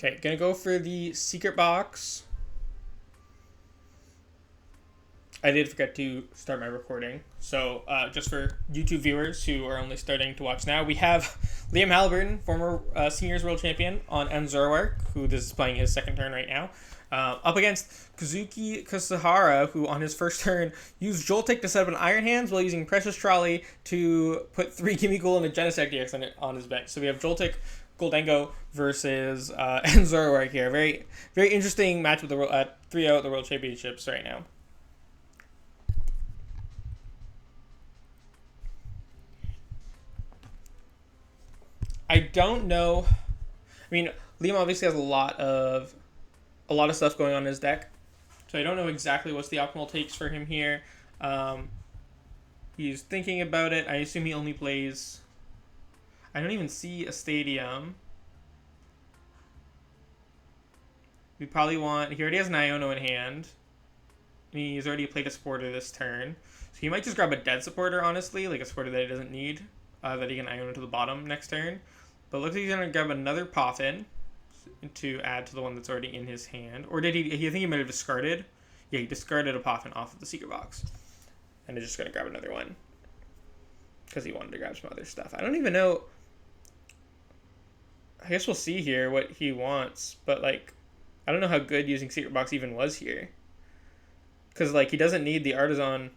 Okay, gonna go for the secret box. I did forget to start my recording. So, just for YouTube viewers who are only starting to watch now, we have Liam Halliburton, former Seniors World Champion, on Zoroark, who this is playing his second turn right now, up against Kazuki Kasahara, who on his first turn used Joltik to set up an Iron Hands while using Precious Trolley to put 3 Gimme Ghoul and a Genesect DX on his bench. So we have JoltikDengo versus Zoroark here. Very, very interesting match with the 3-0 at the World Championships right now. I don't know. I mean, Liam obviously has a lot of stuff going on in his deck, so I don't know exactly what's the optimal takes for him here. He's thinking about it. I assume he only plays. I don't even see a stadium. We probably want. He already has an Iono in hand. He's already played a supporter this turn, so he might just grab a dead supporter. Honestly, like a supporter that he doesn't need, that he can Iono to the bottom next turn. But looks like he's going to grab another Poffin to add to the one that's already in his hand. Or did he? I think he might have discarded. Yeah, he discarded a Poffin off of the secret box. And is just going to grab another one. Because he wanted to grab some other stuff. I don't even know. I guess we'll see here what he wants. But, like, I don't know how good using secret box even was here. Because, like, he doesn't need the Artisan.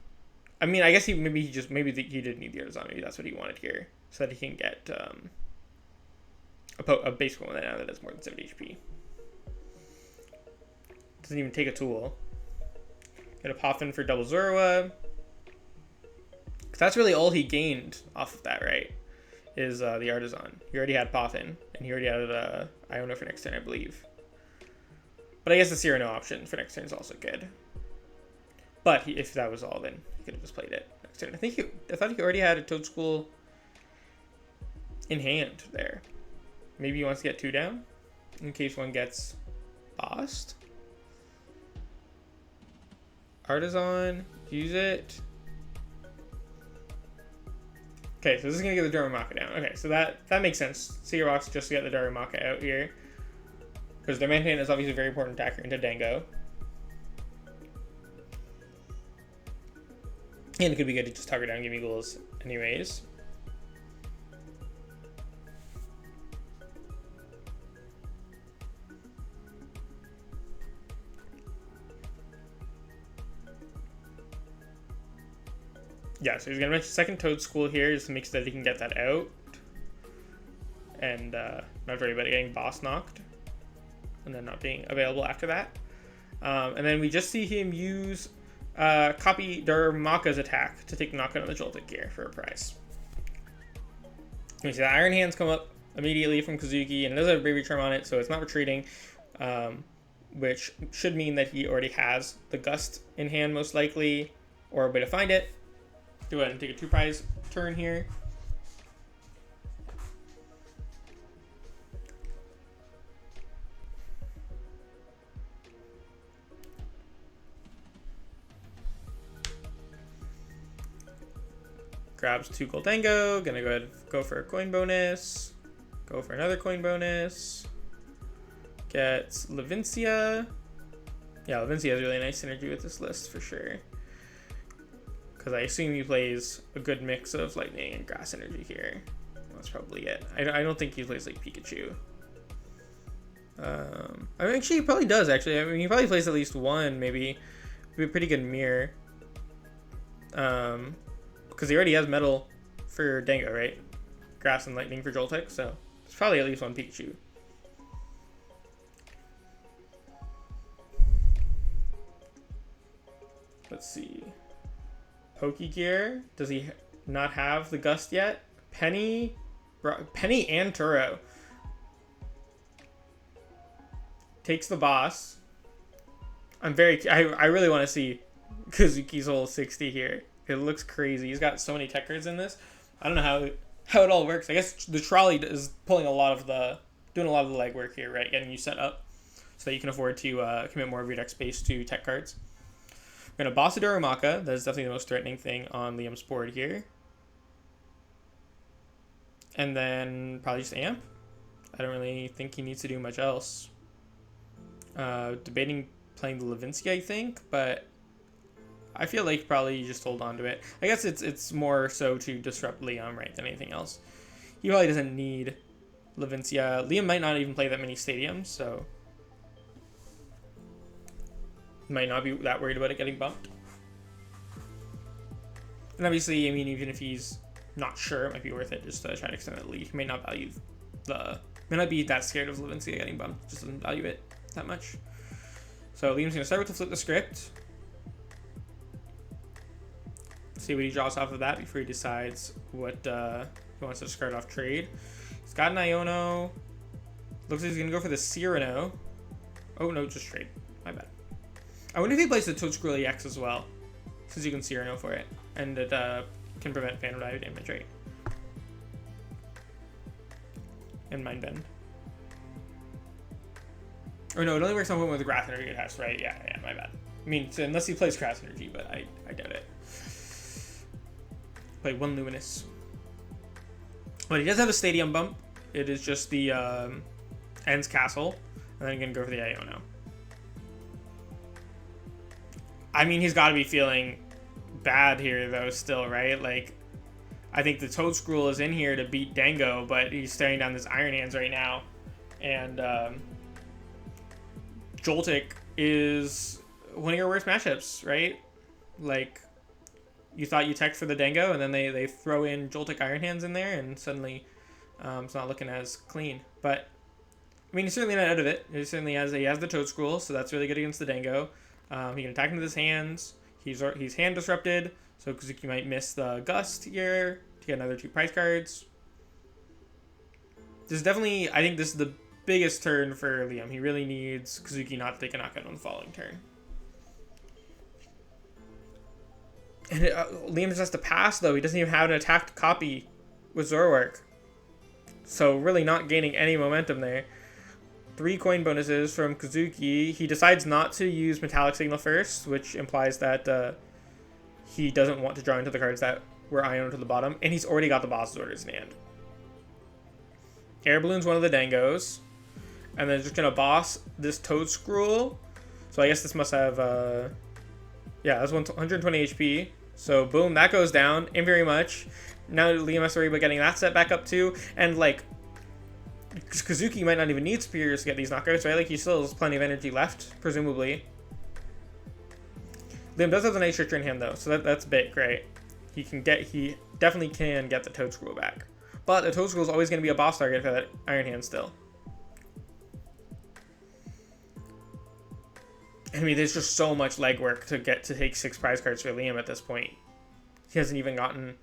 I mean, I guess maybe he did need the Artisan. Maybe that's what he wanted here. So that he can get a base one now that has more than 70 HP. Doesn't even take a tool. Get a Poffin for double Zorua. Because that's really all he gained off of that, right? Is the Artisan. He already had Poffin, and he already added Iono for next turn, I believe. But I guess the Cyrano option for next turn is also good. But if that was all, then he could have just played it next turn. I thought he already had a Toadschool in hand there. Maybe he wants to get 2 down in case one gets bossed. Artisan, use it. Okay, so this is going to get the Darumaka down. Okay, so that makes sense. Secret Box just to get the Darumaka out here. Because their Mantan is obviously a very important attacker into Dengo. And it could be good to just target down Gimme Ghouls anyways. Yeah, so he's going to mention second Toadschool here just to make sure that he can get that out. And not worry about getting boss knocked. And then not being available after that. And then we just see him use copy Darumaka's attack to take the knockout on the Joltik here for a prize. You see the Iron Hands come up immediately from Kazuki, and it does have a Bravery Charm on it, so it's not retreating. Which should mean that he already has the Gust in hand most likely, or a way to find it. Go ahead and take a 2-prize turn here. Grabs 2 JoltikDengo. Gonna go ahead and go for a coin bonus. Go for another coin bonus. Gets Levincia. Yeah, Levincia has really nice synergy with this list for sure. Because I assume he plays a good mix of lightning and grass energy here. That's probably it. I don't think he plays like Pikachu. I mean, actually, he probably does, actually. I mean, he probably plays at least one, maybe. It'd be a pretty good mirror. Because he already has metal for Dengo, right? Grass and lightning for Joltik, so it's probably at least one Pikachu. Let's see. Pokegear. Does he not have the Gust yet? Penny and Turo. Takes the boss. I really want to see Kazuki's whole 60 here. It looks crazy. He's got so many tech cards in this. I don't know how it all works. I guess the trolley is doing a lot of the legwork here, right? Getting you set up so that you can afford to commit more of your deck space to tech cards. We're going to boss a Darumaka. That is definitely the most threatening thing on Liam's board here. And then probably just Amp. I don't really think he needs to do much else. Debating playing the Levinsky, I think, but I feel like probably you just hold on to it. I guess it's more so to disrupt Liam, right, than anything else. He probably doesn't need Levincia. Liam might not even play that many stadiums, so might not be that worried about it getting bumped. And obviously, I mean, even if he's not sure, it might be worth it just to try to extend the lead. He may not value may not be that scared of Levincia getting bumped, just doesn't value it that much. So Liam's gonna start with the flip the script. See what he draws off of that before he decides what he wants to discard off trade. He's got an Iono. Looks like he's gonna go for the Cyrano. Oh no, just trade. My bad. I wonder if he plays the Toadscroll EX as well, since you can Cyrano for it, and it can prevent Phantom Dive damage, right? And Mind Bend. Or no, it only works on one with the Grass Energy test, right? Yeah, my bad. I mean, so unless he plays Grass Energy, but I doubt it. Play one Luminous. But he does have a Stadium bump. It is just the Ends Castle, and then he's gonna go for the Iono. I mean, he's got to be feeling bad here, though, still, right? Like, I think the Toadscroll is in here to beat Dengo, but he's staring down this Iron Hands right now. And Joltik is one of your worst matchups, right? Like, you thought you teched for the Dengo, and then they throw in Joltik Iron Hands in there, and suddenly it's not looking as clean. But, I mean, he's certainly not out of it. He certainly has the Toadscroll, so that's really good against the Dengo. He can attack into his hands. He's hand disrupted, so Kazuki might miss the Gust here to get another 2 prize cards. This is definitely, I think this is the biggest turn for Liam. He really needs Kazuki not to take a knockout on the following turn. And Liam just has to pass, though. He doesn't even have an attacked copy with Zoroark. So really not gaining any momentum there. 3 coin bonuses from Kazuki. He decides not to use Metallic Signal first, which implies that he doesn't want to draw into the cards that were Iono to the bottom. And he's already got the boss's orders in hand. Air Balloon's one of the Dengos. And then just going to boss this Toadscroll. So I guess this must have... yeah, that's 120 HP. So boom, that goes down. And very much. Now Liam has to worry about getting that set back up too. And like... Kazuki might not even need Superiors to get these knockouts, right? Like, he still has plenty of energy left, presumably. Liam does have the Night Stretcher in hand, though, so that's big, right? He definitely can get the Toadscroll back. But the Toadscroll is always going to be a boss target for that Iron Hand still. I mean, there's just so much legwork to take 6 prize cards for Liam at this point. He hasn't even gotten...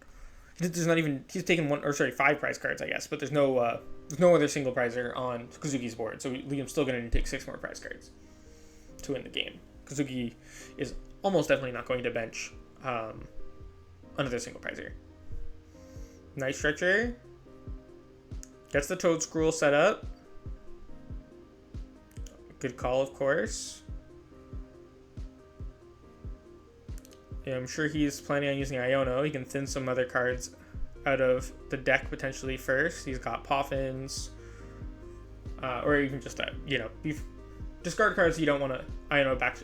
He's taken 5 prize cards, I guess, but there's no other single prizer on Kazuki's board, so Liam's still going to take 6 more prize cards to win the game. Kazuki is almost definitely not going to bench another single prizer. Night Stretcher gets the Toadscroll set up. Good call, of course. Yeah, I'm sure he's planning on using Iono. He can thin some other cards out of the deck potentially first. He's got Poffins. Or you can just, discard cards you don't want to Iono back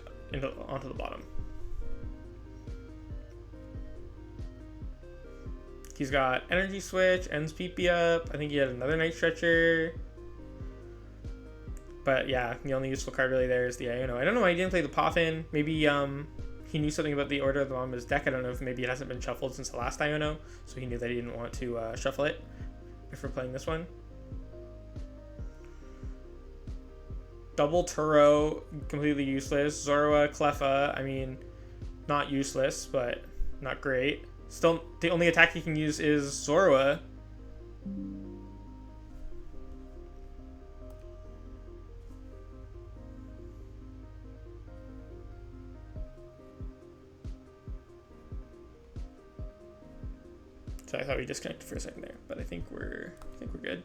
onto the bottom. He's got Energy Switch, Ends PP up. I think he had another Night Stretcher. But yeah, the only useful card really there is the Iono. I don't know why he didn't play the Poffin. Maybe, he knew something about the order of the bottom of his deck. I don't know if maybe it hasn't been shuffled since the last Iono, so he knew that he didn't want to shuffle it before playing this one. Double Turo, completely useless. Zorua, Cleffa, I mean, not useless, but not great. Still, the only attack he can use is Zorua. So I thought we disconnected for a second there, but I think we're good.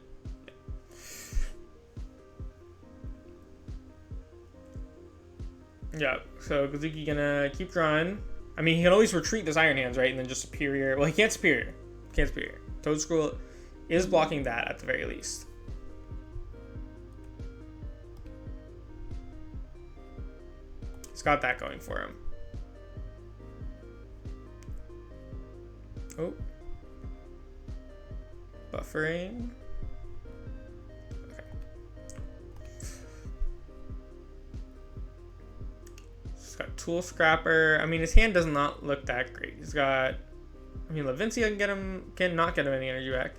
Yeah. So Kazuki gonna keep drawing. I mean, he can always retreat this Iron Hands, right, and then just Superior. Well, he can't Superior. Toadscroll is blocking that at the very least. He's got that going for him. Oh. Buffering. Okay. He's got Tool Scrapper. I mean, his hand does not look that great. He's got... I mean, Levincia can not get him any energy back.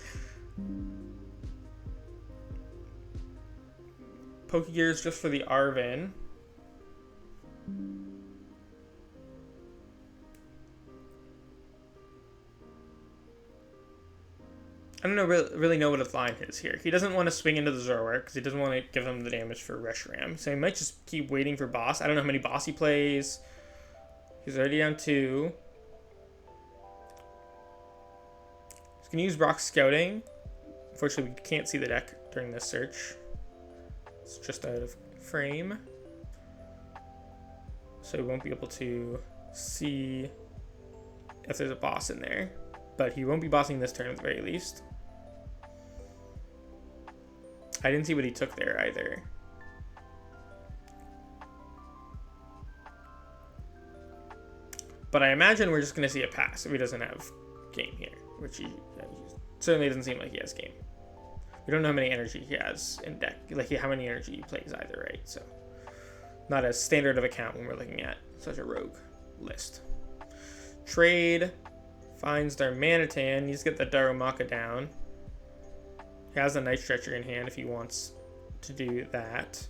Pokegears just for the Arvin. I don't know really know what his line is here. He doesn't want to swing into the Zoroark because he doesn't want to give him the damage for Reshiram. So he might just keep waiting for boss. I don't know how many boss he plays. He's already down 2. He's going to use Brock Scouting. Unfortunately, we can't see the deck during this search. It's just out of frame. So we won't be able to see if there's a boss in there. But he won't be bossing this turn at the very least. I didn't see what he took there either. But I imagine we're just going to see a pass if he doesn't have game here. Which he certainly doesn't seem like he has game. We don't know how many energy he has in deck. Like how many energy he plays either, right? So not as standard of account when we're looking at such a rogue list. Trade. Finds Darmanitan. Needs to get the Darumaka down. He has a Night Stretcher in hand if he wants to do that.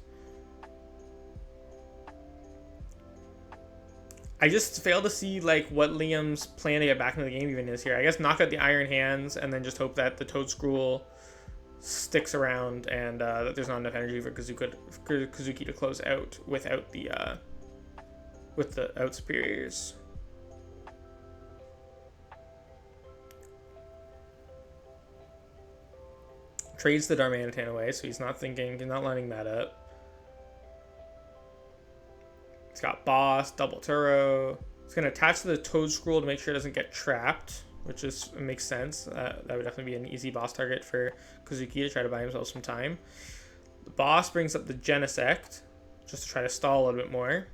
I just fail to see like what Liam's plan to get back into the game even is here. I guess knock out the Iron Hands and then just hope that the Toedscruel sticks around and that there's not enough energy for Kazuki to close out without the out superiors. Trades the Darmanitan away, so he's not lining that up. He's got Boss, Double Turo. He's going to attach to the Toedscruel to make sure it doesn't get trapped, which makes sense. That would definitely be an easy boss target for Kazuki to try to buy himself some time. The boss brings up the Genesect, just to try to stall a little bit more.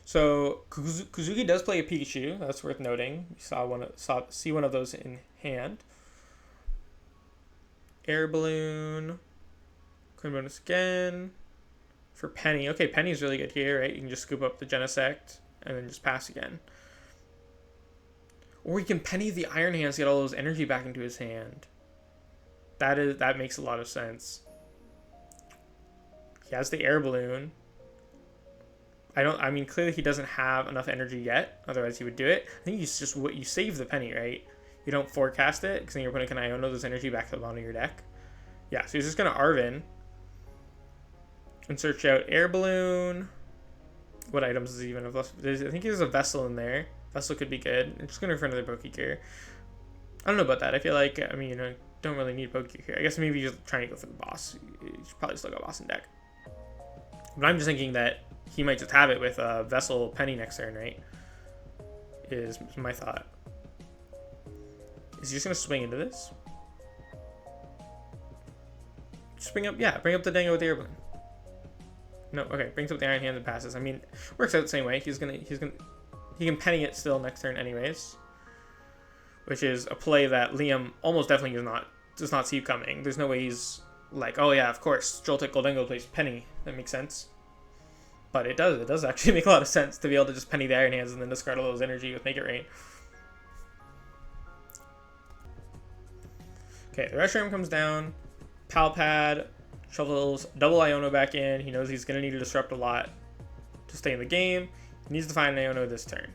So Kazuki does play a Pikachu. That's worth noting. You see one of those in hand. Air Balloon. Coin bonus again. For Penny. Okay, Penny's really good here, right? You can just scoop up the Genesect and then just pass again. Or you can Penny the Iron Hands to get all those energy back into his hand. That makes a lot of sense. He has the Air Balloon. I mean, clearly he doesn't have enough energy yet. Otherwise, he would do it. I think you save the Penny, right? You don't forecast it, because then you're putting an Iono those energy back to the bottom of your deck. Yeah, so he's just going to Arvin. And search out Air Balloon. What items does he even have left? I think there's a Vessel in there. Vessel could be good. I'm just going to for another Pokegear. I don't know about that. I feel like, I mean, don't really need Pokegear here. I guess maybe you're just trying to go for the boss. You should probably still got boss in deck. But I'm just thinking that he might just have it with Vessel Penny next turn, right? Is my thought. Is he just going to swing into this? Just bring up the Dengo with the Air Balloon. No, okay, brings up the Iron Hand and passes. I mean, works out the same way. He can Penny it still next turn anyways. Which is a play that Liam almost definitely does not see coming. There's no way he's like, oh yeah, of course, JoltikDengo plays Penny. That makes sense. But it does actually make a lot of sense to be able to just Penny the Iron Hands and then discard all those energy with Make It Rain. Okay, the Reshiram comes down. Palpad shovels double Iono back in. He knows he's going to need to disrupt a lot to stay in the game. He needs to find an Iono this turn.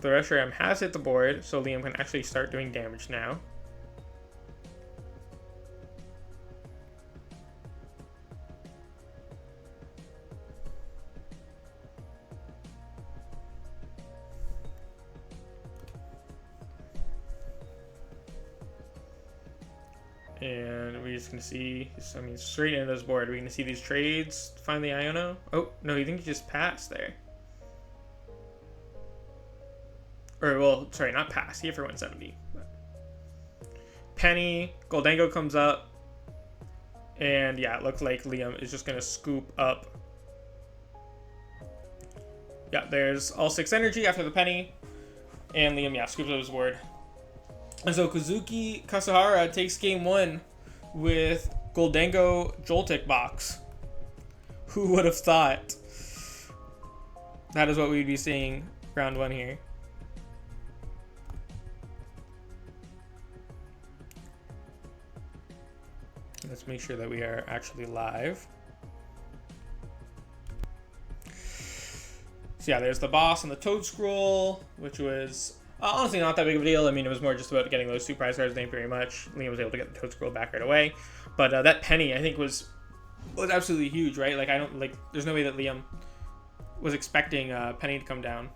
The Reshiram has hit the board, so Liam can actually start doing damage now. And we're just going to see, I mean, straight into this board. We're going to see these trades, find the Iono. Oh, no, you think he just passed there? Or, well, sorry, not pass. He hit for 170. Penny, JoltikDengo comes up. And yeah, it looks like Liam is just going to scoop up. Yeah, there's all 6 energy after the penny. And Liam, yeah, scoops up his board. And so Kazuki Kasahara takes game 1 with JoltikDengo Joltik box. Who would have thought that is what we'd be seeing round 1 here? Let's make sure that we are actually live. So yeah, there's the boss and the Toad Scroll, which was honestly not that big of a deal. I mean, it was more just about getting those 2 prize cards. Thank you very much. Liam was able to get the Toad Scroll back right away. But that penny, I think, was absolutely huge, right? Like, there's no way that Liam was expecting penny to come down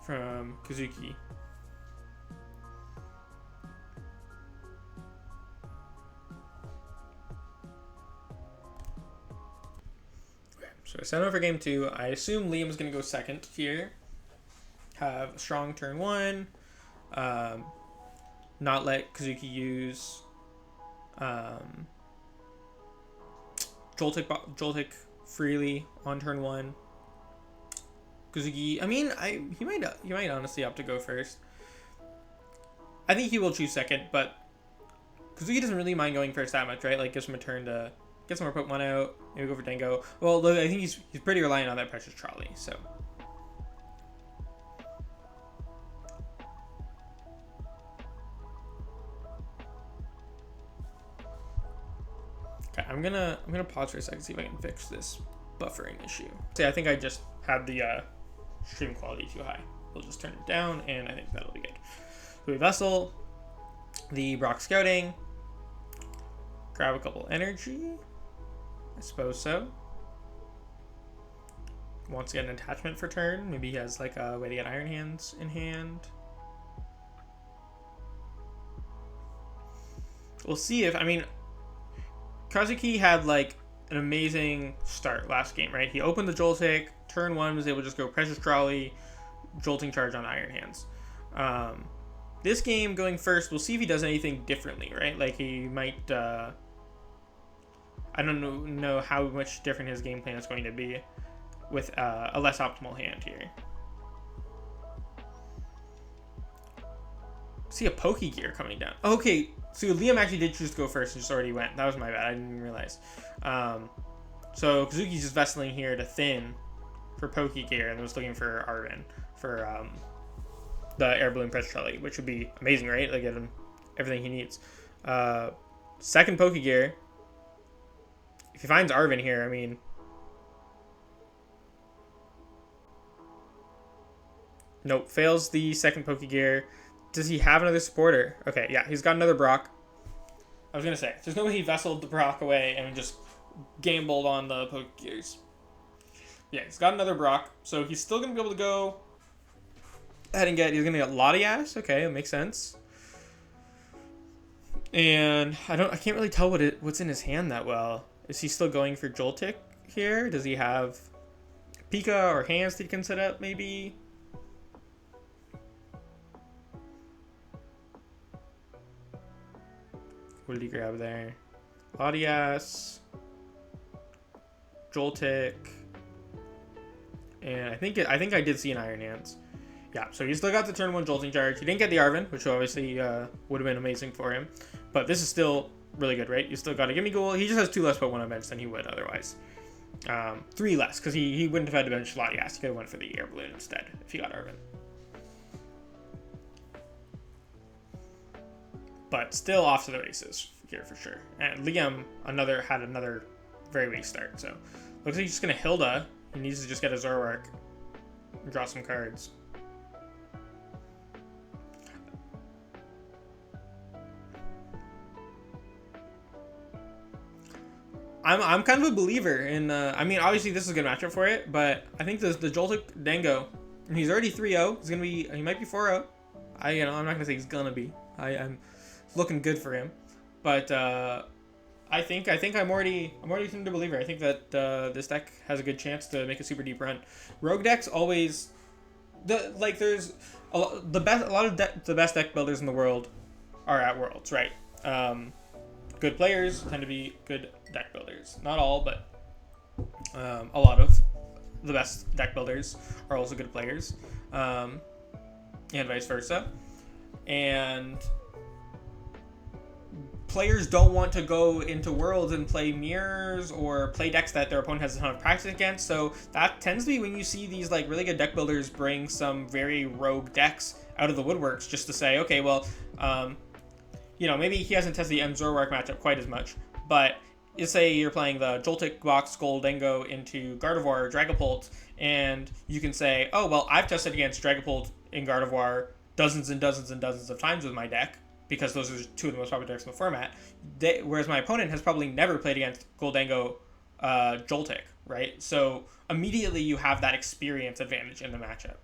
from Kazuki. So I sent over game 2. I assume Liam is going to go second here. Have a strong turn 1. Not let Kazuki use Joltik freely on turn 1. Kazuki, I mean, he might honestly opt to go first. I think he will choose second, but Kazuki doesn't really mind going first that much, right? Like, gives him a turn to get some more Pokemon out. Maybe go for Dengo. Well, look, I think he's pretty reliant on that Precious Trolley, so. Okay, I'm gonna pause for a second, see if I can fix this buffering issue. See, I think I just had the stream quality too high. We'll just turn it down, and I think that'll be good. So we Vessel, the Brock Scouting, grab a couple energy. I suppose so. Wants to get an attachment for turn. Maybe he has like a way to get Iron Hands in hand. We'll see if, I mean, Kazuki had like an amazing start last game, right? He opened the Joltik, turn 1 was able to just go Precious Trolley, Jolting Charge on Iron Hands. This game going first, we'll see if he does anything differently, right? Like he might, I don't know how much different his game plan is going to be with a less optimal hand here. See a Pokegear coming down. Okay, so Liam actually did choose to go first and just already went. That was my bad. I didn't realize. So Kazuki's just vesseling here to thin for Pokegear and was looking for Arvin for the Air Balloon Pressure Trolley, which would be amazing, right? Like, get him everything he needs. Second Pokegear. If he finds Arvin here, I mean... Nope, fails the second Pokegear. Does he have another supporter? Okay, yeah, he's got another Brock. I was going to say, there's no way he vesseled the Brock away and just gambled on the Pokegears. Yeah, he's got another Brock, so he's still going to be able to go ahead and he's going to get Latias. Okay, that makes sense. And I can't really tell what's in his hand that well. Is he still going for Joltik here? Does he have Pika or hands that he can set up, maybe? What did he grab there? Latias, Joltik, and I think I did see an Iron Hands. Yeah, so he still got the turn 1 Jolting Charge. He didn't get the Arvin, which obviously would have been amazing for him. But this is still really good, right? You still got a Gimme Goal. He just has 2 less Pokemon on bench than he would otherwise. 3 less, because he wouldn't have had to bench Latias. He could have went for the Air Balloon instead if he got Arvin. But still off to the races here for sure. And Liam had another very weak start. So looks like he's just going to Hilda. He needs to just get a Zoroark and draw some cards. I'm kind of a believer in, I mean, obviously this is a good matchup for it, but I think the JoltikDengo, and he's already 3-0. He might be 4-0. I'm not going to say he's going to be. I'm looking good for him. But I think I'm already a believer. I think that this deck has a good chance to make a super deep run. Rogue decks always There's a lot of the best deck builders in the world are at Worlds, right? Good players tend to be good deck builders. Not all, but a lot of the best deck builders are also good players, and vice versa. And players don't want to go into Worlds and play mirrors or play decks that their opponent has a ton of practice against. So that tends to be when you see these like really good deck builders bring some very rogue decks out of the woodworks just to say, okay, well, maybe he hasn't tested the M Zoroark matchup quite as much, but you say you're playing the Joltik box JoltikDengo into Gardevoir or Dragapult, and you can say, oh, well, I've tested against Dragapult in Gardevoir dozens and dozens and dozens of times with my deck, because those are two of the most popular decks in the format. Whereas my opponent has probably never played against JoltikDengo Joltik, right? So immediately you have that experience advantage in the matchup,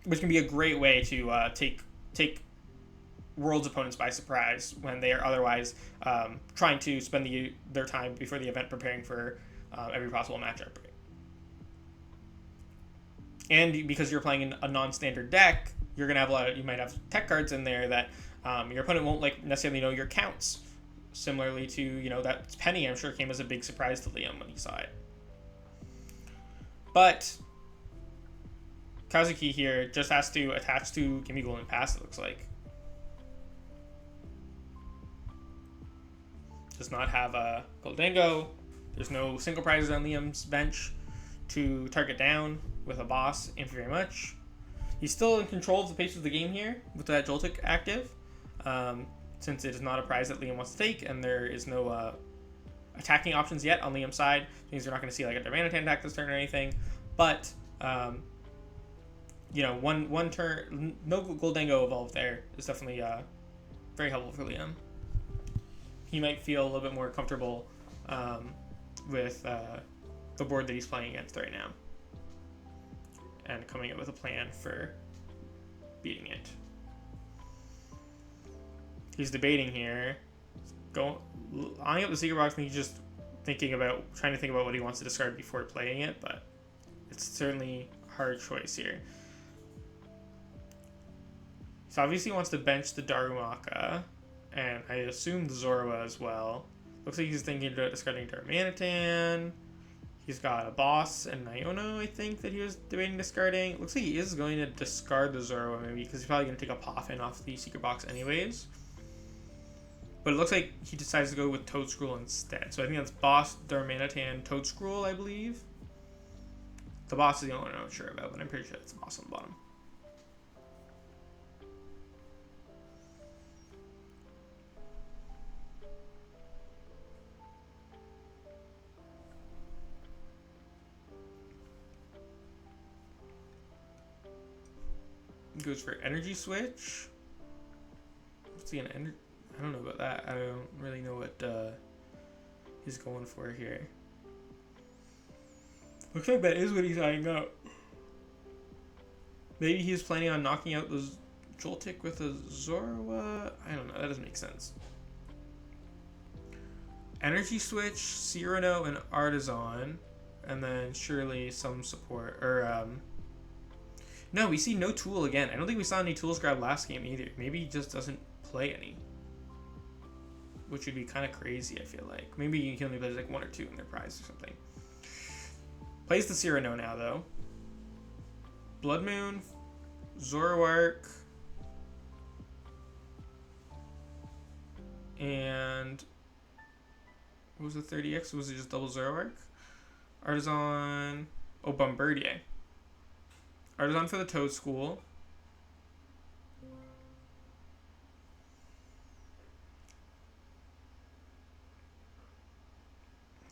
which can be a great way to take World's opponents by surprise when they are otherwise trying to spend their time before the event preparing for every possible matchup. And because you're playing a non-standard deck, you're gonna have you might have tech cards in there that your opponent won't necessarily know your counts. Similarly to that Penny, I'm sure came as a big surprise to Liam when he saw it. But Kazuki here just has to attach to Gimme Golden Pass. It looks like does not have a JoltikDengo. There's no single prizes on Liam's bench to target down with a boss. Thank you very much. He's still in control of the pace of the game here with that Joltik active, since it is not a prize that Liam wants to take, and there is no attacking options yet on Liam's side. Means you're not going to see like a Darmanitan attack this turn or anything. But one turn, no JoltikDengo evolved there is definitely very helpful for Liam. He might feel a little bit more comfortable with the board that he's playing against right now, and coming up with a plan for beating it. He's debating here, eyeing up the secret box, and he's just trying to think about what he wants to discard before playing it, but it's certainly a hard choice here. So obviously he wants to bench the Darumaka, and I assume the Zorua as well. Looks like he's thinking about discarding Darmanitan. He's got a boss and Niono, I think, that he was debating discarding. Looks like he is going to discard the Zorua, maybe, because he's probably going to take a Poffin off the secret box anyways. But it looks like he decides to go with Toadscruel instead. So I think that's boss, Darmanitan, Toadscruel, I believe. The boss is the only one I'm not sure about, but I'm pretty sure that's the boss on the bottom. Goes for energy switch. What's he gonna I don't know about that. I don't really know what he's going for here. Looks like that is what he's eyeing up. Maybe he's planning on knocking out the Joltik with a Zorua. I don't know. That doesn't make sense. Energy switch, Cyrano, and Artisan, and then surely some support No, we see no tool again. I don't think we saw any tools grab last game either. Maybe he just doesn't play any, which would be kind of crazy, I feel like. Maybe he only plays like one or two in their prize or something. Plays the Cyrano now, though. Blood Moon, Zoroark, and what was the 30x? Was it just double Zoroark? Artisan, Bombardier. Artisan for the Toadscruel.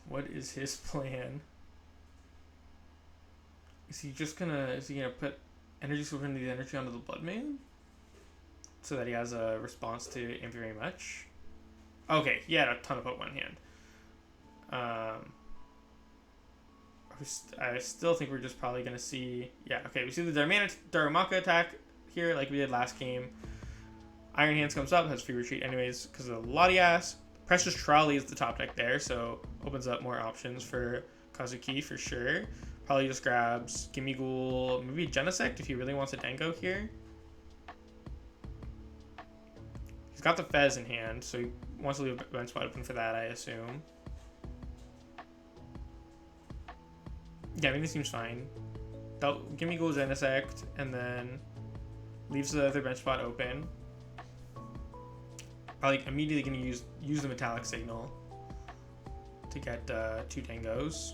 What is his plan? Is he gonna put energy switch into the energy onto the Blood Moon? So that he has a response to Thank you very much. Okay, he had a ton of Pokemon in hand. I still think we're just probably going to see... Yeah, okay, we see the Darumaka attack here like we did last game. Iron Hands comes up, has free retreat anyways because of the Latias. Precious Trolley is the top deck there, so opens up more options for Kazuki for sure. Probably just grabs Gimme Ghoul, maybe Genesect if he really wants a Dengo here. He's got the Fez in hand, so he wants to leave a bench spot open for that, I assume. Yeah, I mean, this seems fine. Gimme Ghoul Genesect, and then leaves the other bench spot open. Probably immediately going to use the Metallic Signal to get 2 Dengos.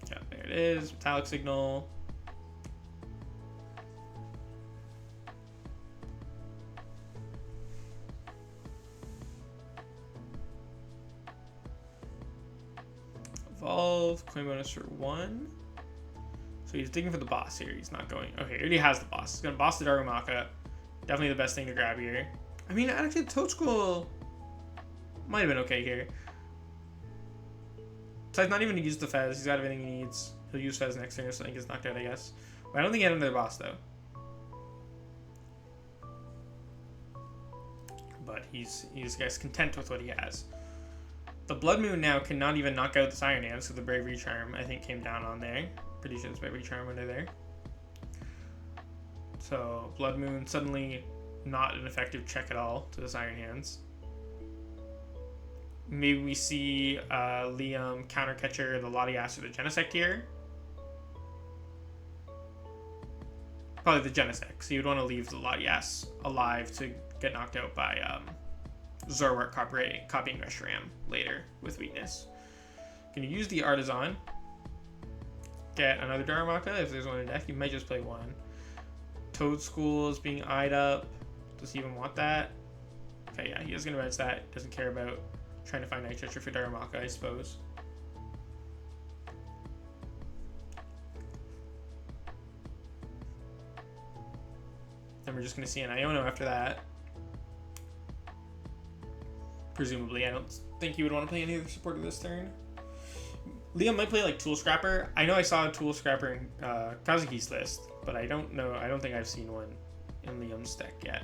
Yeah, there it is. Metallic Signal. Evolve. Coin bonus for 1. So he's digging for the boss here. He's not going. Okay, he already has the boss. He's going to boss the Darumaka. Definitely the best thing to grab here. I mean, actually, Toad School might have been okay here. So he's not even going to use the Fez. He's got everything he needs. He'll use Fez next turn if something gets knocked out, I guess. But I don't think he had another boss, though. But he's guys content with what he has. The Blood Moon now cannot even knock out the Siren Hand, so the Bravery Charm, I think, came down on there. Pretty sure it's Bravery Charm under there. So Blood Moon suddenly not an effective check at all to the Siren Hands. Maybe we see Liam Countercatcher, the Latias, or the Genesect here. Probably the Genesect, so you'd want to leave the Latias alive to get knocked out by Zoroark copying Reshiram later with weakness. Gonna use the Artisan. Get another Darumaka if there's one in deck. You might just play one. Toad School is being eyed up. Does he even want that? Okay, yeah, he is gonna bench that. Doesn't care about trying to find Night Treacher for Darumaka, I suppose. Then we're just gonna see an Iono after that. Presumably, I don't think you would want to play any other supporter this turn. Liam might play like Tool Scrapper. I know I saw a Tool Scrapper in Kazuki's list, but I don't know. I don't think I've seen one in Liam's deck yet.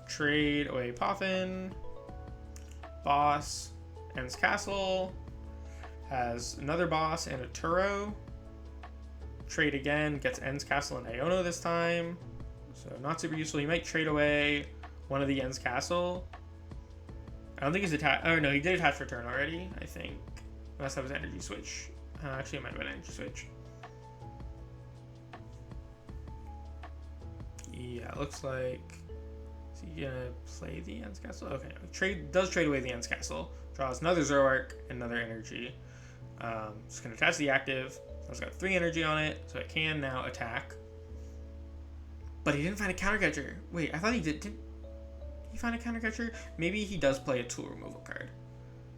Trade away Poffin. Boss ends Castle. Has another boss and a Turo. Trade again, gets Ends Castle and Iono this time. So not super useful. He might trade away one of the Ends Castle. I don't think he's attached. Oh no, he did attach for turn already, I think. Unless that was Energy Switch. Actually, it might have been Energy Switch. Yeah, it looks like... Is he gonna play the Ends Castle? Okay, does trade away the Ends Castle. Draws another Zoroark, another Energy. Just gonna attach the active. It's got 3 energy on it, so it can now attack. But he didn't find a Countercatcher. Wait, I thought he did. Did he find a Countercatcher? Maybe he does play a tool removal card.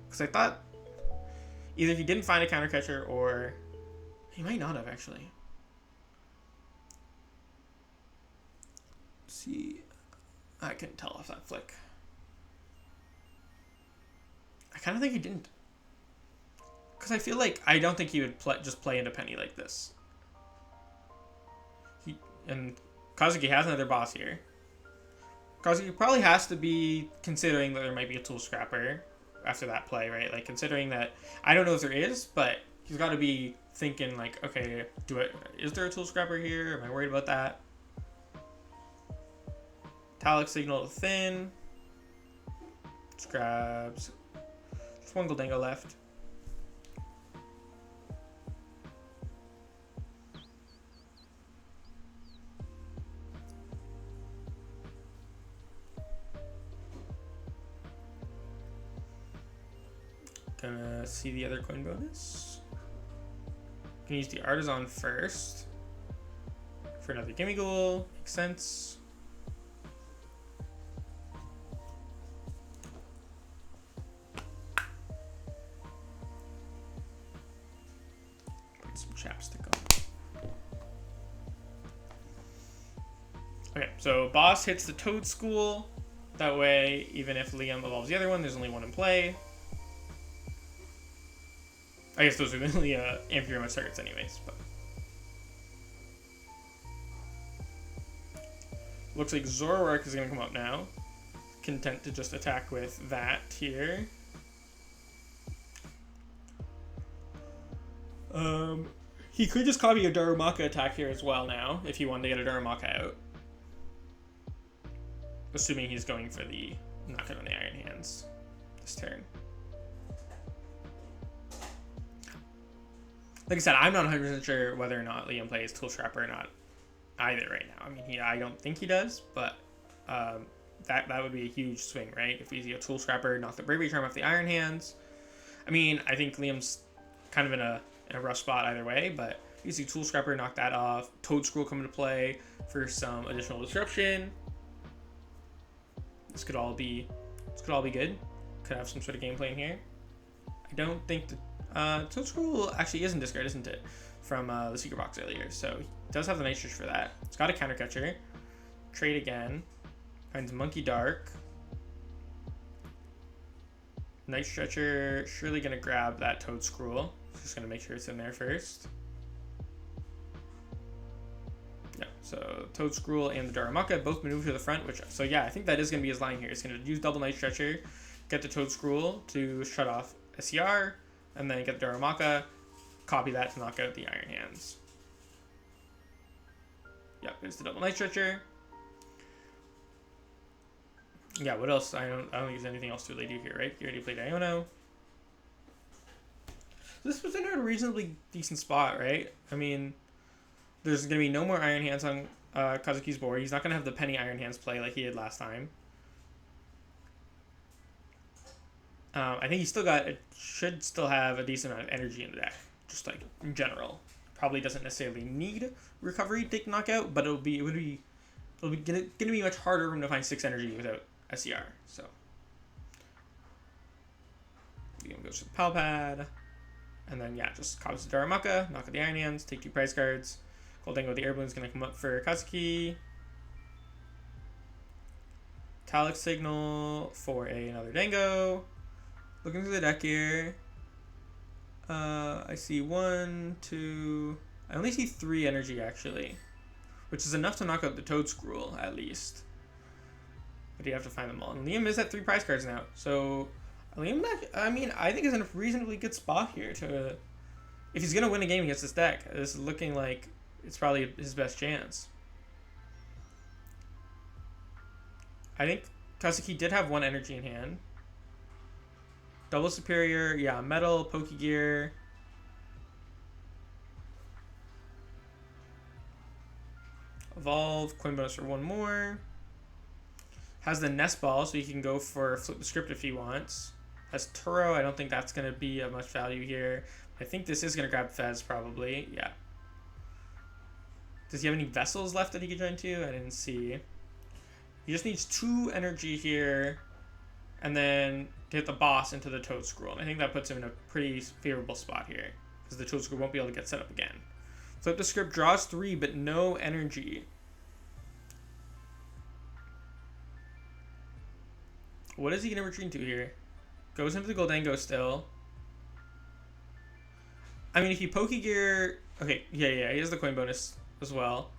Because I thought either he didn't find a Countercatcher or he might not have actually. Let's see. I couldn't tell off that flick. I kind of think he didn't. Because I feel like I don't think he would just play into Penny like this. And Kazuki has another boss here. Kazuki probably has to be considering that there might be a Tool Scrapper after that play, right? Like considering that I don't know if there is, but he's got to be thinking like, okay, is there a Tool Scrapper here? Am I worried about that? Metallic Signal to Thin. Just grabs. Just one Goldengo left. Gonna see the other coin bonus. Gonna use the Artisan first for another Gimme Ghoul. Makes sense. Put some chapstick on. Okay, so boss hits the Toad School. That way, even if Liam evolves the other one, there's only one in play. I guess those are really Amphiorus targets anyways, but Looks like Zoroark is going to come up now. Content to just attack with that here. He could just copy a Darumaka attack here as well now, if he wanted to get a Darumaka out. Assuming he's going for the knockout on the Iron Hands this turn. Like I said, I'm not 100% sure whether or not Liam plays Tool Scrapper or not either right now. I mean, I don't think he does, but that would be a huge swing, right? If we see a Tool Scrapper knock the Bravery Charm off the Iron Hands. I mean, I think Liam's kind of in a rough spot either way, but you see Tool Scrapper knock that off. Toad Scroll come into play for some additional disruption. This could all be good. Could have some sort of game plan here. I don't think the Toad Scroll actually is in discard, isn't it? From the secret box earlier, so he does have the Night Stretch for that. It's got a Counter Catcher. Trade again. Finds Monkey Dark. Night Stretcher surely gonna grab that Toad Scroll. Just gonna make sure it's in there first. Yeah, so Toad Scroll and the Darumaka both maneuver to the front, so yeah, I think that is gonna be his line here. It's gonna use double Night Stretcher, get the Toad Scroll to shut off SCR, and then get the Darumaka, copy that to knock out the Iron Hands. Yep, there's the double Night Stretcher. Yeah, what else? I don't think there's anything else to really do here, right? You already played Iono. This was in a reasonably decent spot, right? I mean, there's going to be no more Iron Hands on Kazuki's board. He's not going to have the Penny Iron Hands play like he did last time. I think he should still have a decent amount of energy in the deck, just like in general. Probably doesn't necessarily need recovery to knockout, but it would be going to be much harder for him to find 6 energy without SCR. So Liam goes to the Pal Pad, and then yeah, just copies the Darumaka, knock out the Iron Hands, take 2 prize cards. JoltikDengo with the Air Balloon is going to come up for Kazuki. Metallic Signal for another Dengo. Looking through the deck here. I see 1, 2... I only see 3 energy, actually. Which is enough to knock out the Toad Scroll, at least. But you have to find them all. And Liam is at 3 prize cards now. So, Liam, I mean, I think is in a reasonably good spot here to... If he's going to win a game against this deck, this is looking like it's probably his best chance. I think Kazuki did have 1 energy in hand. Double Superior, yeah, Metal, Pokegear. Evolve, coin bonus for 1 more. Has the Nest Ball, so he can go for Flip the Script if he wants. Has Turo, I don't think that's going to be of much value here. I think this is going to grab Fez, probably, yeah. Does he have any Vessels left that he could join to? I didn't see. He just needs 2 energy here, and then to hit the boss into the Toad Scroll. And I think that puts him in a pretty favorable spot here, because the Toad Scroll won't be able to get set up again. Flip the Script draws 3, but no energy. What is he going to retreat to here? Goes into the JoltikDengo still. I mean, if he Pokegear... Okay, yeah, he has the coin bonus as well.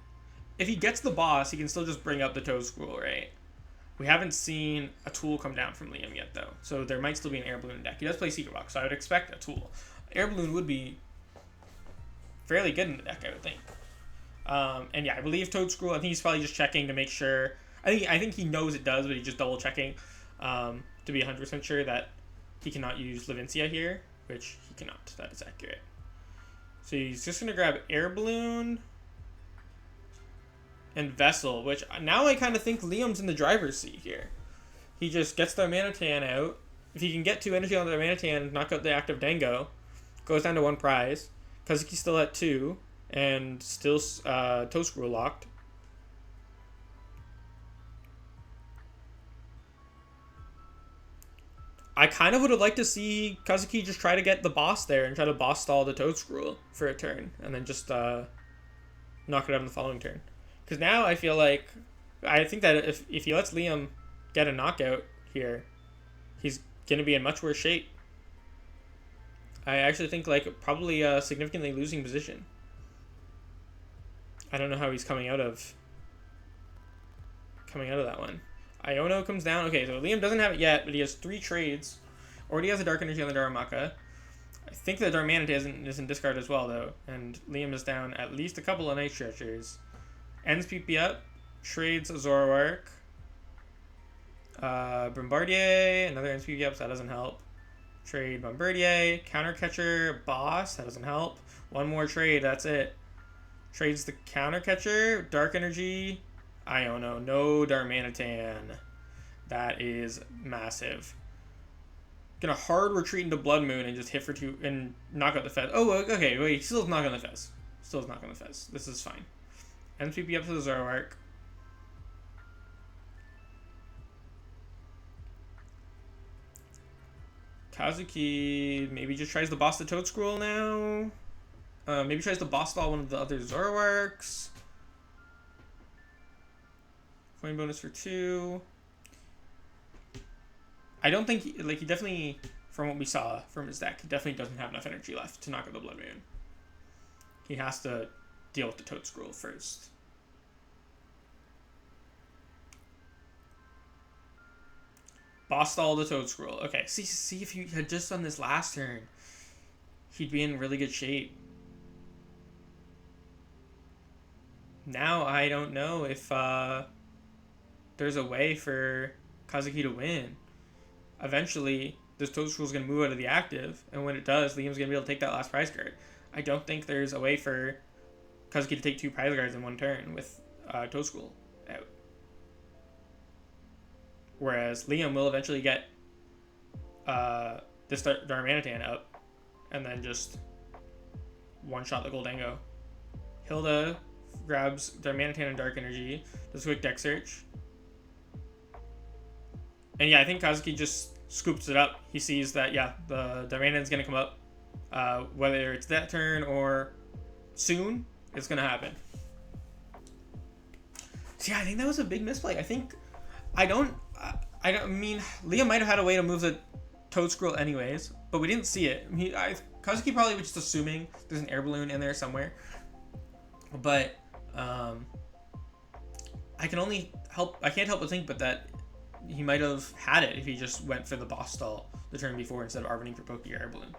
If he gets the boss, he can still just bring up the Toad Scroll, right? We haven't seen a tool come down from Liam yet, though. So there might still be an Air Balloon deck. He does play Secret Box, so I would expect a tool. Air Balloon would be fairly good in the deck, I would think. And yeah, I believe Toad Scroll, I think he's probably just checking to make sure. I think he knows it does, but he's just double checking to be 100% sure that he cannot use Levincia here, which he cannot. That is accurate. So he's just going to grab Air Balloon and Vessel, which now I kind of think Liam's in the driver's seat here. He just gets the Manatan out. If he can get 2 energy on the Manatan, knock out the active Dengo, goes down to 1 prize. Kazuki's still at 2, and still Toad Scroll locked. I kind of would have liked to see Kazuki just try to get the boss there and try to boss stall the Toad Scroll for a turn, and then just knock it out on the following turn. Because now I feel like, I think that if he lets Liam get a knockout here, he's going to be in much worse shape. I actually think like probably a significantly losing position. I don't know how he's coming out of coming out of that one. Iono comes down. Okay, so Liam doesn't have it yet, but he has 3 trades. Already has a Dark Energy on the Darumaka. I think the Darmanite is in discard as well, though. And Liam is down at least a couple of Night Stretchers. Ends PP up. Trades Zoroark. Bombardier. Another ends PP up, so that doesn't help. Trade Bombardier. Counter Catcher. Boss. That doesn't help. One more trade. That's it. Trades the Counter Catcher. Dark Energy. Iono. No Darmanitan. That is massive. Gonna hard retreat into Blood Moon and just hit for 2 and knock out the Fez. Oh, okay, wait, still not on the Fez. Still not on the Fez. This is fine. MPP up to the Zoroark. Kazuki maybe just tries to boss the Toad Scroll now. Maybe tries to boss stall one of the other Zoroarks. Coin bonus for 2. I don't think, he definitely, from what we saw from his deck, he definitely doesn't have enough energy left to knock out the Blood Moon. He has to deal with the Toad Scroll first. Boss stall the Toad Scroll. Okay, see if he had just done this last turn, he'd be in really good shape. Now I don't know if there's a way for Kazuki to win. Eventually, this Toad Scroll is going to move out of the active, and when it does, Liam's going to be able to take that last prize card. I don't think there's a way for Kazuki to take 2 prize cards in one turn with Toad Scroll out. Whereas Liam will eventually get this Darmanitan up, and then just one-shot the JoltikDengo. Hilda grabs Darmanitan and Dark Energy, does a quick deck search. And yeah, I think Kazuki just scoops it up. He sees that, yeah, the Darmanitan's going to come up. Whether it's that turn or soon, it's going to happen. So yeah, I think that was a big misplay. I mean, Liam might have had a way to move the Toad Scroll anyways, but we didn't see it. Kazuki probably was just assuming there's an air balloon in there somewhere. But I can't help but think that he might have had it if he just went for the boss stall the turn before instead of arbiting for Poké or Air Balloon.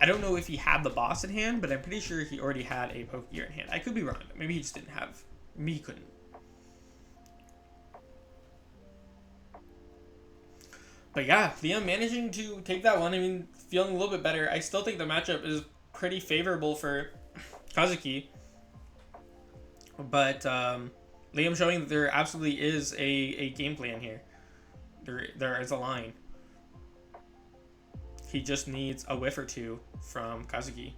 I don't know if he had the boss in hand, but I'm pretty sure he already had a Poké in hand. I could be wrong. Maybe he just didn't have. Maybe he couldn't. But yeah, Liam managing to take that one. I mean, feeling a little bit better. I still think the matchup is pretty favorable for Kazuki. But Liam showing that there absolutely is a game plan here. There is a line. He just needs a whiff or 2 from Kazuki.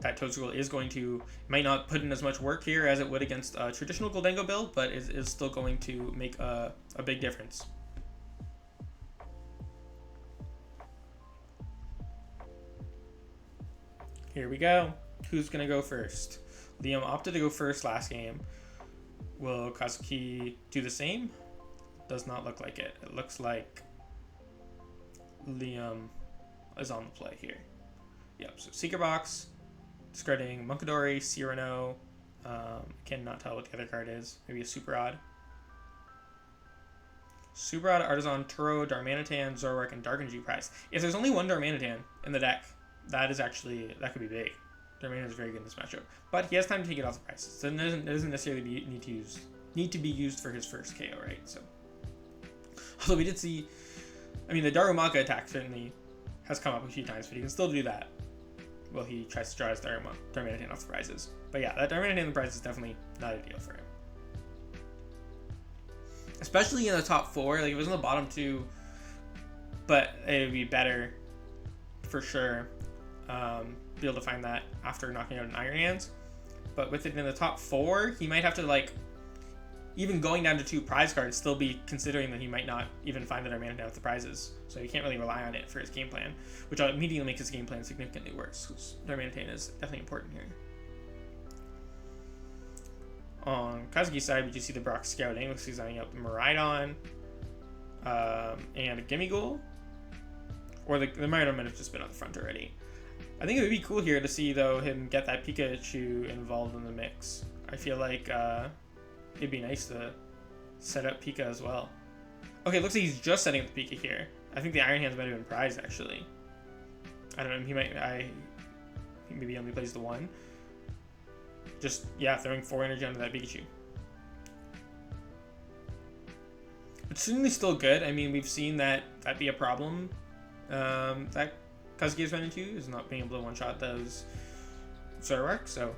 That Toad Scroll is going to, might not put in as much work here as it would against a traditional JoltikDengo build, but is still going to make a big difference. Here we go. Who's going to go first? Liam opted to go first last game. Will Kazuki do the same? Does not look like it. It looks like Liam is on the play here. Yep, so Secret Box, discarding Munkidori, Cyrano, cannot tell what the other card is. Maybe a Super Odd. Super Odd, Artisan, Turo, Darmanitan, Zoroark, and Dark Energy prize. If there's only one Darmanitan in the deck, that could be big. Darmanitan is very good in this matchup. But he has time to take it off the price. So it doesn't necessarily need to be used for his first KO, right? So, although we did see, I mean, the Darumaka attack certainly has come up a few times, but he can still do that. Well, he tries to draw his Darmanitan off the prizes. But yeah, that Darmanitan in the prize is definitely not ideal for him. Especially in the top 4. Like, if it was in the bottom 2, but it would be better for sure. Be able to find that after knocking out an Iron Hands. But with it in the top 4, he might have to, like, even going down to 2 prize cards, still be considering that he might not even find the Darmanitan with the prizes. So he can't really rely on it for his game plan, which immediately makes his game plan significantly worse, because Darmanitan is definitely important here. On Kazuki's side, we just see the Brock Scouting. Looks like he's lining up the Miraidon and a Gimmighoul. Or the Miraidon might have just been on the front already. I think it would be cool here to see, though, him get that Pikachu involved in the mix. I feel like it'd be nice to set up Pika as well. Okay, looks like he's just setting up the Pika here. I think the Iron Hands might have been prized, actually. I don't know, maybe he only plays the 1. Just, yeah, throwing 4 energy onto that Pikachu. It's certainly still good. I mean, we've seen that be a problem that Kazuki has run into, is not being able to one-shot those Zoroark, so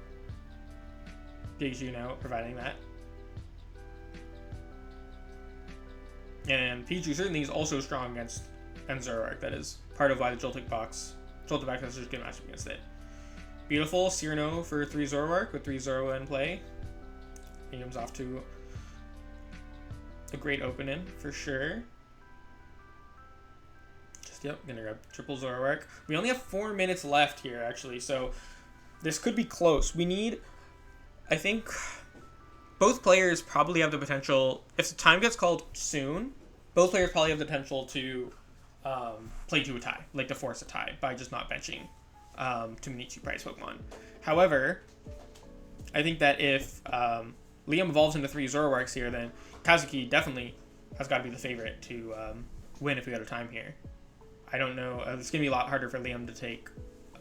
Pikachu now providing that. And Pikachu certainly is also strong against Zoroark. That is part of why the Joltik box has such a good matchup against it. Beautiful Cyrano for 3 Zoroark with 3 Zoro in play. He comes off to a great opening for sure. Yep, gonna grab triple Zoroark. We only have 4 minutes left here, actually, so this could be close. We need, I think, both players probably have the potential, if the time gets called soon, both players probably have the potential to play to a tie, like to force a tie, by just not benching too many 2-prize Pokemon. However, I think that if Liam evolves into 3 Zoroarks here, then Kazuki definitely has got to be the favorite to win if we got a time here. I don't know. It's going to be a lot harder for Liam to take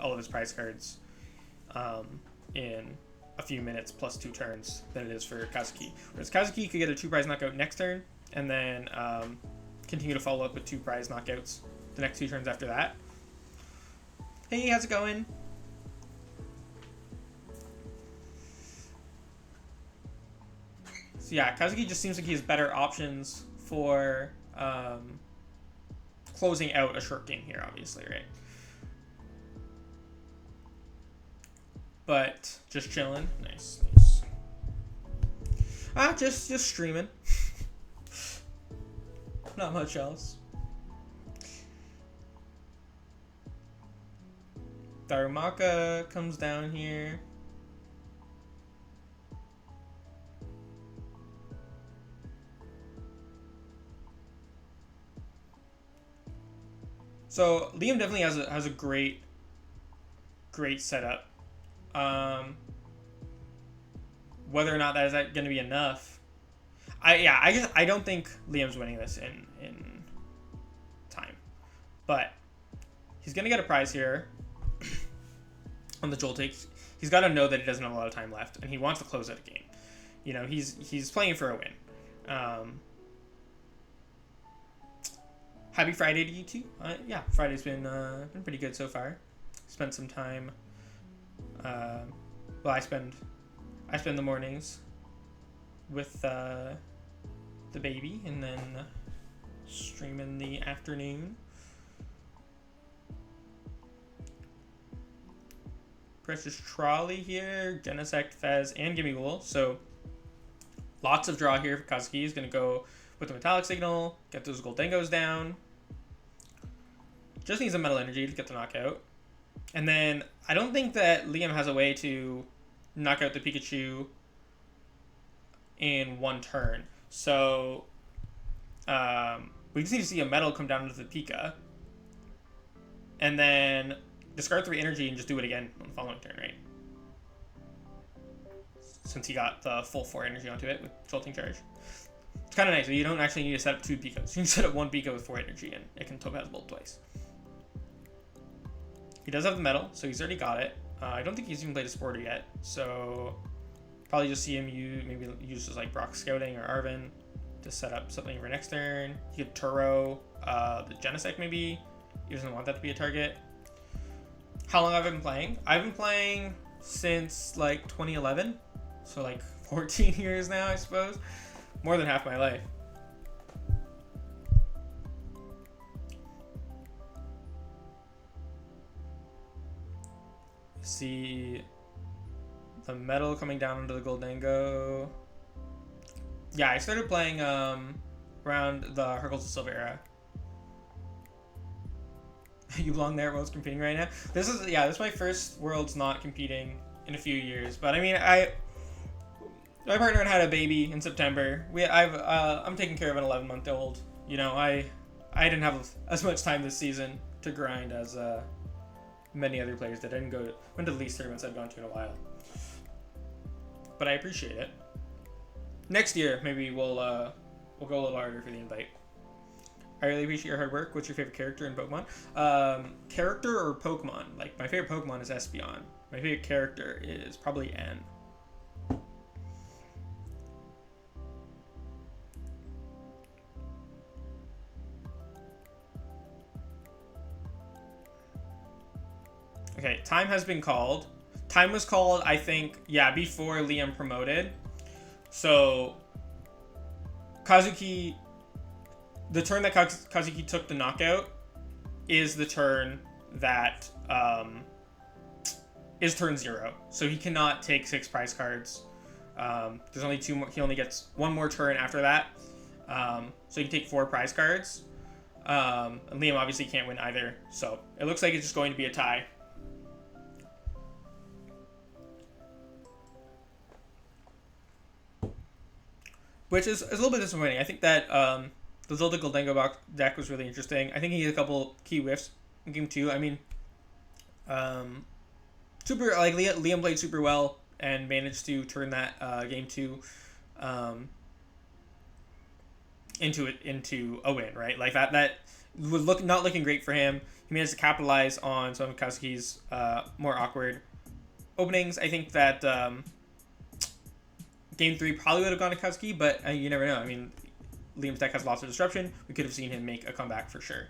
all of his prize cards in a few minutes plus 2 turns than it is for Kazuki. Whereas Kazuki could get a 2-prize knockout next turn and then continue to follow up with 2 prize knockouts the next 2 turns after that. Hey, how's it going? So yeah, Kazuki just seems like he has better options for closing out a short game here, obviously, right? But just chilling. Nice. Just streaming. Not much else. Darumaka comes down here. So Liam definitely has a great setup. Whether or not that is going to be enough, I don't think Liam's winning this in time, but he's gonna get a prize here on the Joltik. He's got to know that he doesn't have a lot of time left, and he wants to close out a game. You know, he's playing for a win. Happy Friday to you too. Yeah, Friday's been pretty good so far. Spent some time. Well, I spend the mornings with the baby, and then stream in the afternoon. Precious Trolley here, Genesect, Fez, and Gimmighoul. So lots of draw here for Kazuki. He's going to go with the Metallic Signal, get those JoltikDengos down. Just needs a Metal Energy to get the knockout. And then I don't think that Liam has a way to knock out the Pikachu in 1 turn. So we just need to see a Metal come down into the Pika. And then discard 3 energy and just do it again on the following turn, right? Since he got the full 4 energy onto it with Jolting Charge. It's kind of nice. You don't actually need to set up 2 Pikas. You can set up 1 Pika with 4 energy and it can Topaz Bolt twice. He does have the Metal, so he's already got it. I don't think he's even played a Sporter yet, so probably just see him maybe use like Brock Scouting or Arven to set up something for next turn. He could Turo the Genesect maybe. He doesn't want that to be a target. How long have I been playing? I've been playing since like 2011, so like 14 years now, I suppose. More than half my life. See the Metal coming down into the JoltikDengo. Yeah, I started playing around the Hercles of Silver era. You belong there, World's competing right now. This is my first World's not competing in a few years. But I mean, my partner had a baby in September. I'm taking care of an 11-month-old. You know, I didn't have as much time this season to grind as many other players did. I went to the least tournaments I've gone to in a while. But I appreciate it. Next year, maybe we'll go a little harder for the invite. I really appreciate your hard work. What's your favorite character in Pokemon? Character or Pokemon? Like, my favorite Pokemon is Espeon. My favorite character is probably N. Okay, time has been called. Time was called, I think, yeah, before Liam promoted. So, Kazuki, the turn that Kazuki took the knockout is the turn that is turn 0. So he cannot take 6 prize cards. There's only 2 more. He only gets 1 more turn after that. So he can take 4 prize cards. And Liam obviously can't win either. So it looks like it's just going to be a tie. Which is a little bit disappointing. I think that the JoltikDengo deck was really interesting. I think he had a couple key whiffs in game 2. I mean, Liam played super well and managed to turn that game 2 into a win, right? Like that was not looking great for him. He managed to capitalize on some of Kazuki's more awkward openings. I think that game 3 probably would have gone to Kazuki, but you never know. I mean, Liam's deck has lots of disruption. We could have seen him make a comeback for sure.